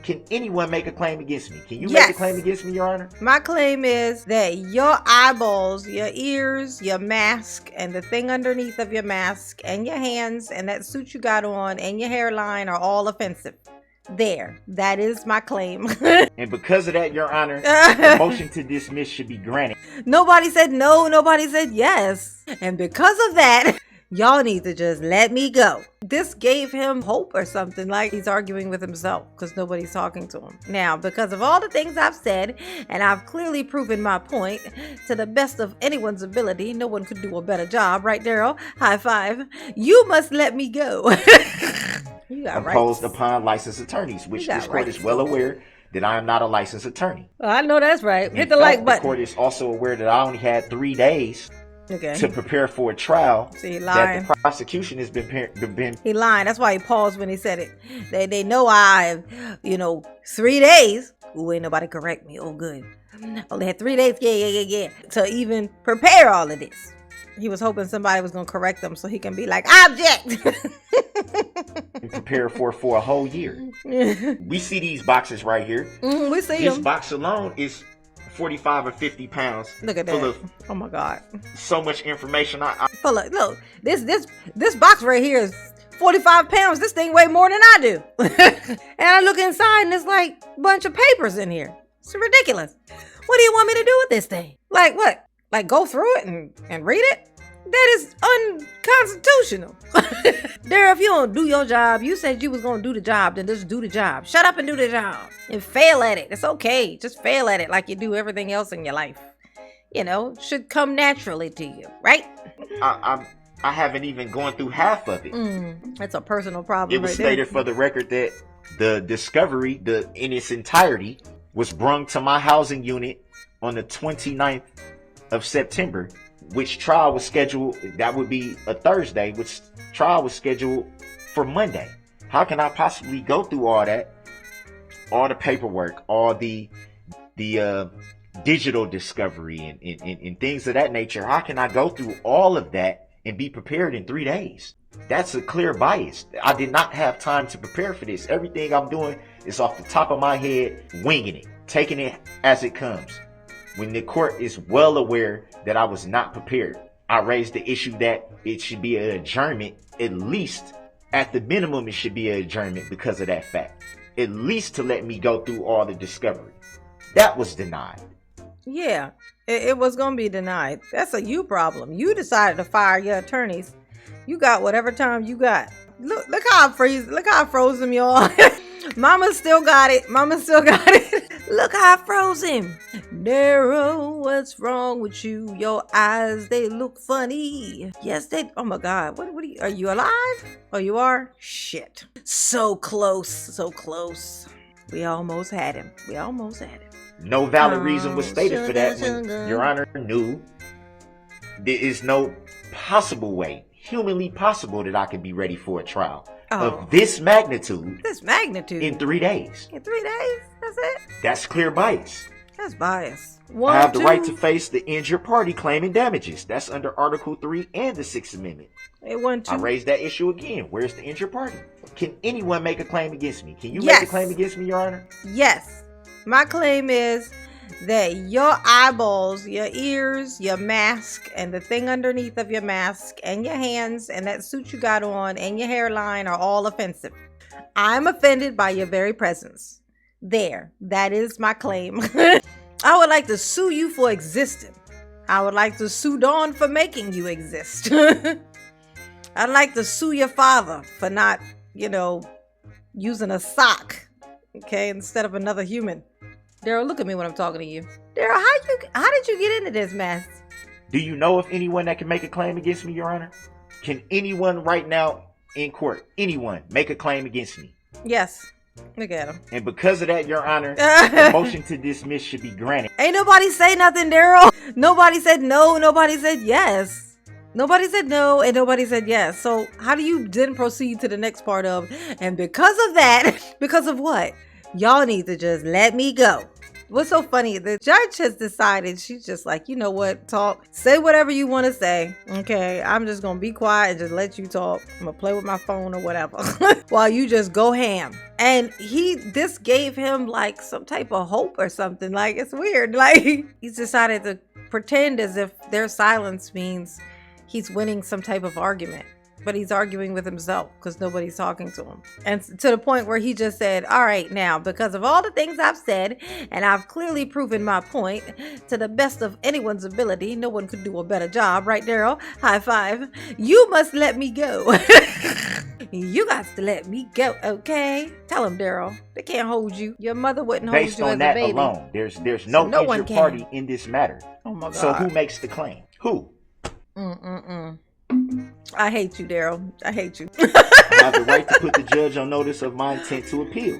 Can anyone make a claim against me? Can you Yes. make a claim against me, Your Honor? My claim is that your eyeballs, your ears, your mask, and the thing underneath of your mask, and your hands, and that suit you got on, and your hairline are all offensive. There. That is my claim. And because of that, Your Honor, the motion to dismiss should be granted. Nobody said no. Nobody said yes. And because of that, y'all need to just let me go. This gave him hope or something, like he's arguing with himself because nobody's talking to him. Now, because of all the things I've said, and I've clearly proven my point to the best of anyone's ability, no one could do a better job, right, Darrell? High five. You must let me go. You got Imposed rights. upon licensed attorneys, which this court rights. is well aware that I am not a licensed attorney. Well, I know that's right. Hit In the fact, like button. The court is also aware that I only had 3 days Okay. to prepare for a trial See, he that lying. the prosecution has been. He lying. That's why he paused when he said it. They know I have, 3 days. Ooh, ain't nobody correct me. Oh, good. Only had 3 days. Yeah. To even prepare all of this. He was hoping somebody was going to correct him so he can be like, object. Prepare for a whole year. We see these boxes right here. We see This them. box alone is 45 or 50 pounds. Look at full that. of Oh my God. so much information. Full of, look, this box right here is 45 pounds. This thing weigh more than I do. And I look inside and it's like a bunch of papers in here. It's ridiculous. What do you want me to do with this thing? Like what? Like go through it and read it? That is unconstitutional. Darrell, if you don't do your job, you said you was going to do the job, then just do the job. Shut up and do the job. And fail at it. It's okay. Just fail at it like you do everything else in your life. Should come naturally to you, right? I haven't even gone through half of it. That's a personal problem. It was right stated there. for the record that the discovery, in its entirety, was brung to my housing unit on the 29th of September, which trial was scheduled, that would be a Thursday, which trial was scheduled for Monday. How can I possibly go through all that, all the paperwork, all the digital discovery and things of that nature? How can I go through all of that and be prepared in 3 days? That's a clear bias. I did not have time to prepare for this. Everything I'm doing is off the top of my head, winging it, taking it as it comes. When the court is well aware that I was not prepared, I raised the issue that it should be an adjournment. At least, at the minimum, it should be an adjournment because of that fact. At least to let me go through all the discovery. That was denied. Yeah, it was going to be denied. That's a you problem. You decided to fire your attorneys. You got whatever time you got. Look how I froze him, y'all. Mama still got it. Look how I froze him. Darrell, what's wrong with you? Your eyes, they look funny. Yes, oh my God. What are you alive? Oh, you are? Shit. So close. We almost had him. No valid reason was stated for that when Your Honor knew there is no possible way, humanly possible, that I could be ready for a trial of this magnitude. In 3 days. In 3 days? That's it? That's clear bias. That's bias. I have the right to face the injured party claiming damages. That's under Article 3 and the 6th Amendment. I raised that issue again. Where's the injured party? Can anyone make a claim against me? Can you make a claim against me, Your Honor? Yes. My claim is that your eyeballs, your ears, your mask, and the thing underneath of your mask, and your hands, and that suit you got on, and your hairline are all offensive. I'm offended by your very presence. There. That is my claim. I would like to sue you for existing. I would like to sue Dawn for making you exist. I'd like to sue your father for not, using a sock, instead of another human. Darrell, look at me when I'm talking to you. Darrell, how did you get into this mess? Do you know of anyone that can make a claim against me, Your Honor? Can anyone right now in court, anyone, make a claim against me? Yes. Look at him. And because of that, Your Honor, the motion to dismiss should be granted. Ain't nobody say nothing, Darrell. Nobody said no. Nobody said yes. Nobody said no and nobody said yes. So how do you then proceed to the next part of, and because of that, because of what? Y'all need to just let me go. What's so funny, the judge has decided, she's just like, you know what, talk, say whatever you want to say. Okay, I'm just gonna be quiet and just let you talk. I'm gonna play with my phone or whatever while you just go ham. And this gave him like some type of hope or something. Like, it's weird. Like, he's decided to pretend as if their silence means he's winning some type of argument. But he's arguing with himself because nobody's talking to him. And to the point where he just said, all right, now, because of all the things I've said, and I've clearly proven my point to the best of anyone's ability, no one could do a better job, right, Darrell? High five. You must let me go. You got to let me go, okay? Tell him, Darrell. They can't hold you. Your mother wouldn't hold Based you on as a that baby. alone, there's no one injured can. party in this matter. Oh my God. So who makes the claim? Who? I hate you, Darrell. I hate you. I have the right to put the judge on notice of my intent to appeal.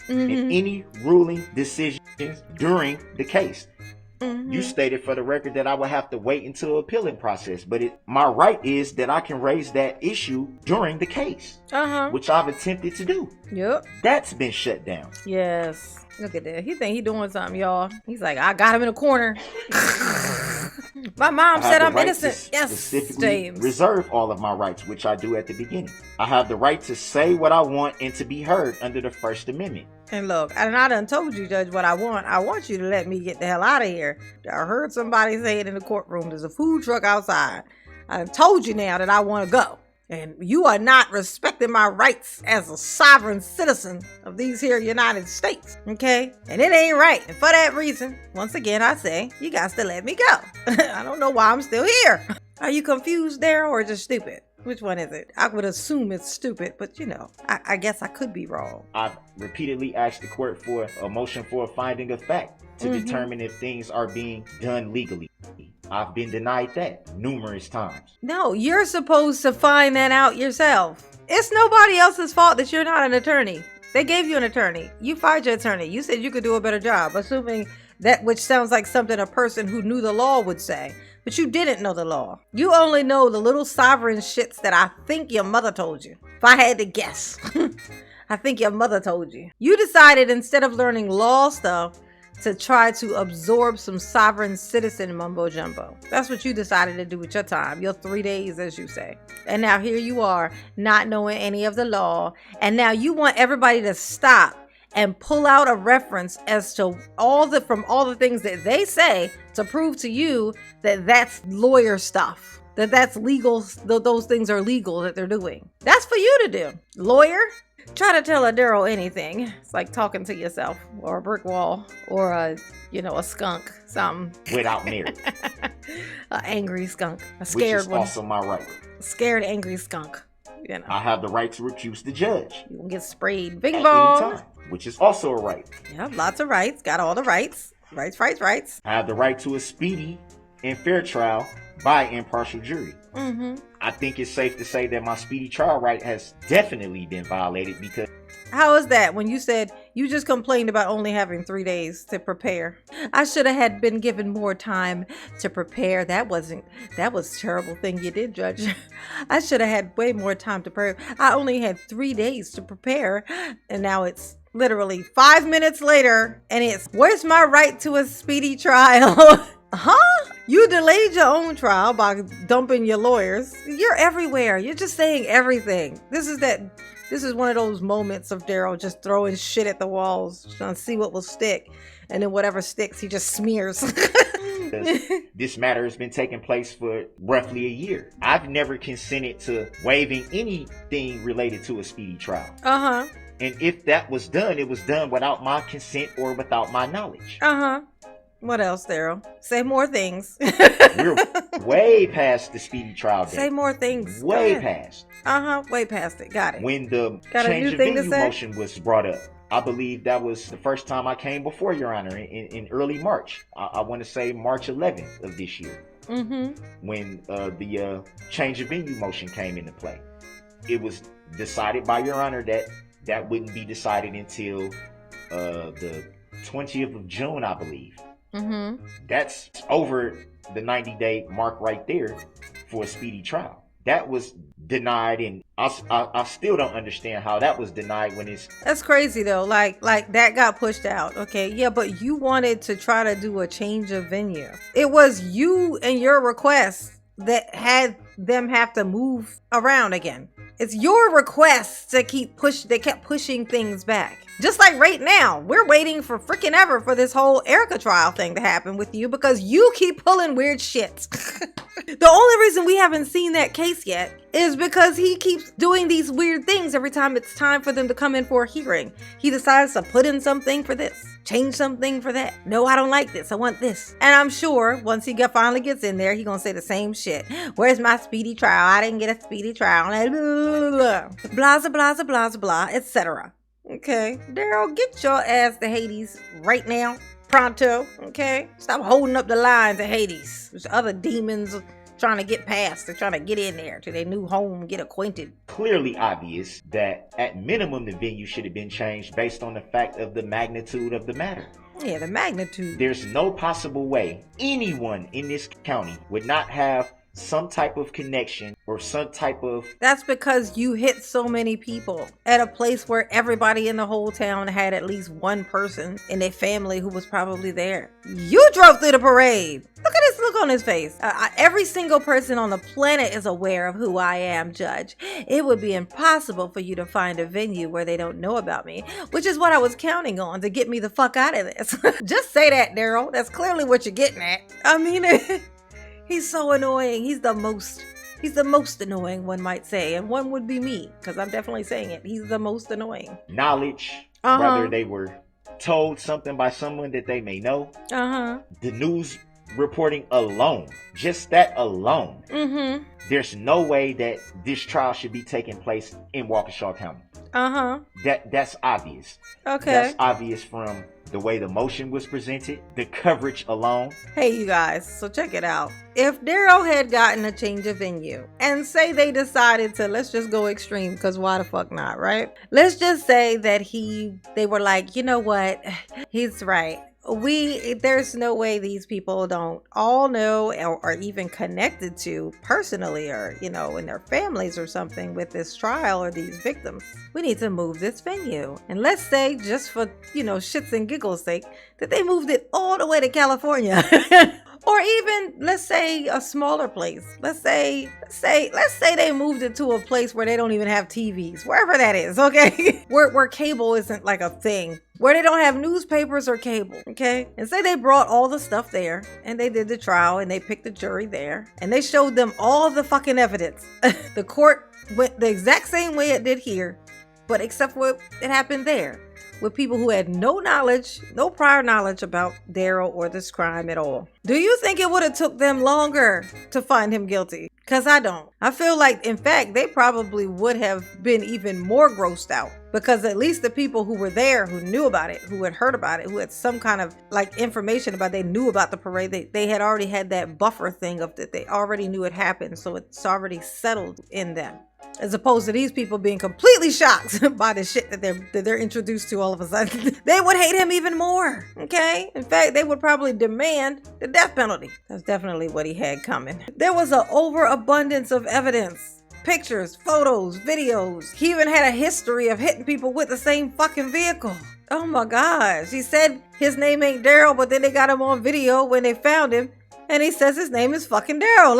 And any ruling decisions during the case. You stated for the record that I would have to wait until appealing process, but my right is that I can raise that issue during the case, which I've attempted to do. Yep. That's been shut down. Yes. Look at that. He think he doing something, y'all. He's like, I got him in a corner. My mom said I'm innocent. Yes, specifically James. reserve all of my rights, which I do at the beginning. I have the right to say what I want and to be heard under the First Amendment. And look, and I done told you, Judge, what I want. I want you to let me get the hell out of here. I heard somebody say it in the courtroom. There's a food truck outside. I done told you now that I want to go. And you are not respecting my rights as a sovereign citizen of these here United States. Okay? And it ain't right. And for that reason, once again, I say, you got to let me go. I don't know why I'm still here. Are you confused there or just stupid? Which one is it? I would assume it's stupid, but you know, I guess I could be wrong. I've repeatedly asked the court for a motion for a finding of fact to determine if things are being done legally. I've been denied that numerous times. No, you're supposed to find that out yourself. It's nobody else's fault that you're not an attorney. They gave you an attorney. You fired your attorney. You said you could do a better job, assuming that, which sounds like something a person who knew the law would say. But you didn't know the law. You only know the little sovereign shits that I think your mother told you. If I had to guess, I think your mother told you. You decided instead of learning law stuff to try to absorb some sovereign citizen mumbo jumbo. That's what you decided to do with your time, your 3 days, as you say. And now here you are, not knowing any of the law. And now you want everybody to stop and pull out a reference as to from all the things that they say to prove to you that that's lawyer stuff, that that's legal, those things are legal that they're doing. That's for you to do. Lawyer? Try to tell a Darrell anything. It's like talking to yourself or a brick wall or a skunk, something. Without merit. An angry skunk, a scared one. Which is also my right. Scared, angry skunk. You know. I have the right to recuse the judge. You can get sprayed. Bing at bong. any time, which is also a right. Yeah, lots of rights. Got all the rights. Rights. I have the right to a speedy and fair trial by impartial jury. I think it's safe to say that my speedy trial right has definitely been violated because... How is that when you said you just complained about only having 3 days to prepare? I should have been given more time to prepare. That was a terrible thing you did, Judge. I should have had way more time to prepare. I only had 3 days to prepare, and now it's literally 5 minutes later, and it's, where's my right to a speedy trial? Huh? You delayed your own trial by dumping your lawyers. You're everywhere. You're just saying everything. This is one of those moments of Darrell just throwing shit at the walls, trying to see what will stick. And then whatever sticks, he just smears. This matter has been taking place for roughly a year. I've never consented to waiving anything related to a speedy trial. And if that was done, it was done without my consent or without my knowledge. What else, Darrell? Say more things. We're way past the speedy trial date. Say more things. Way past. Way past it. Got it. When the Got change of venue motion was brought up, I believe that was the first time I came before Your Honor in early March. I want to say March 11th of this year. When the change of venue motion came into play. It was decided by Your Honor that wouldn't be decided until the 20th of June, I believe. That's over the 90-day mark right there for a speedy trial. That was denied, and I still don't understand how that was denied when it's. That's crazy though. Like that got pushed out. Okay, yeah, but you wanted to try to do a change of venue. It was you and your request that had them have to move around again. It's your request to they kept pushing things back. Just like right now, we're waiting for freaking ever for this whole Erica trial thing to happen with you because you keep pulling weird shit. The only reason we haven't seen that case yet is because he keeps doing these weird things every time it's time for them to come in for a hearing. He decides to put in something for this, change something for that. No, I don't like this. I want this. And I'm sure once he finally gets in there, he's going to say the same shit. Where's my speedy trial? I didn't get a speedy trial. Blah, blah, blah, blah, blah, etc. Okay, Darrell, get your ass to Hades right now. Pronto, okay? Stop holding up the line to Hades. There's other demons trying to get past. They're trying to get in there to their new home, get acquainted. Clearly obvious that at minimum the venue should have been changed based on the fact of the magnitude of the matter. Yeah, the magnitude. There's no possible way anyone in this county would not have some type of connection or some type of. That's because you hit so many people at a place where everybody in the whole town had at least one person in their family who was probably there. You drove through the parade. Look at this look on his face. Every single person on the planet is aware of who I am, Judge. It would be impossible for you to find a venue where they don't know about me, which is what I was counting on to get me the fuck out of this. Just say that, Darrell. That's clearly what you're getting at. I mean, he's so annoying. He's the most annoying, one might say. And one would be me, because I'm definitely saying it. He's the most annoying. Knowledge, whether they were told something by someone that they may know. The news reporting alone, just that alone. There's no way that this trial should be taking place in Waukesha County. That's obvious. Okay. That's obvious from the way the motion was presented, the coverage alone. Hey, you guys, so check it out. If Darrell had gotten a change of venue and say they decided to, let's just go extreme, because why the fuck not, right? Let's just say that they were like, you know what? He's right. There's no way these people don't all know or even connected to personally or, in their families or something with this trial or these victims. We need to move this venue. And let's say, just for, shits and giggles sake, that they moved it all the way to California. Or even, let's say, a smaller place. Let's say they moved it to a place where they don't even have TVs, wherever that is, okay? where cable isn't like a thing, where they don't have newspapers or cable, okay? And say they brought all the stuff there, and they did the trial, and they picked the jury there, and they showed them all the fucking evidence. The court went the exact same way it did here, but except for what it happened there, with people who had no prior knowledge about Darrell or this crime at all. Do you think it would have took them longer to find him guilty? Because I don't. I feel like, in fact, they probably would have been even more grossed out, because at least the people who were there, who knew about it, who had heard about it, who had some kind of information about, they knew about the parade, they had already had that buffer thing of that they already knew it happened, so it's already settled in them. As opposed to these people being completely shocked by the shit that they're introduced to all of a sudden. They would hate him even more, okay? In fact, they would probably demand the death penalty. That's definitely what he had coming. There was an overabundance of evidence. Pictures, photos, videos. He even had a history of hitting people with the same fucking vehicle. Oh my gosh. He said his name ain't Darrell, but then they got him on video when they found him. And he says his name is fucking Darrell.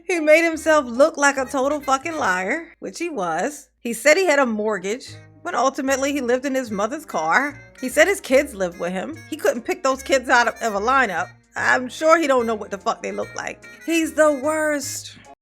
He made himself look like a total fucking liar, which he was. He said he had a mortgage, but ultimately he lived in his mother's car. He said his kids lived with him. He couldn't pick those kids out of a lineup. I'm sure he don't know what the fuck they look like. He's the worst.